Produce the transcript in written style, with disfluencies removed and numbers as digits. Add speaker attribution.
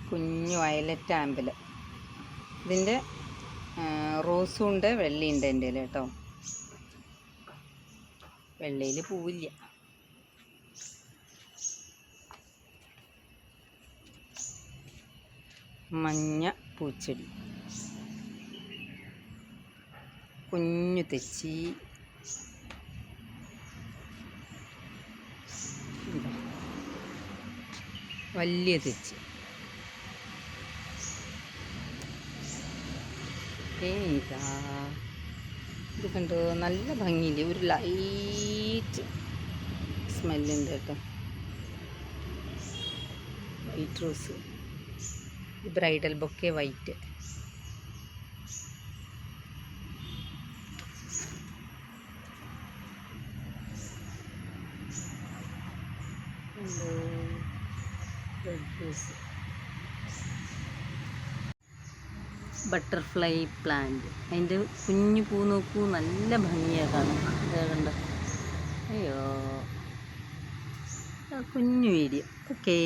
Speaker 1: കുഞ്ഞു വയലറ്റ് ആമ്പൽ. ഇതിൻ്റെ റോസും ഉണ്ട്, വെള്ളയുണ്ട് എൻ്റെ കേട്ടോ. വെള്ളയിൽ പൂവില്ല. മഞ്ഞ പൂച്ചെടി, കുഞ്ഞു തെച്ചി, വലിയ തെച്ചി. ഇതാ ഇത് കണ്ടോ, നല്ല ഭംഗിയില്ലേ, ഒരു ലൈറ്റ് സ്മെല്ലുണ്ട് കേട്ടോ. White rose, bridal bouquet white. Red rose, butterfly plant. അതിൻ്റെ കുഞ്ഞു പൂ നോക്കൂ, നല്ല ഭംഗിയാണ് കാണാൻ. ഇതാ കണ്ട, അയ്യോ കുഞ്ഞു വീഡിയോ. ഓക്കേ.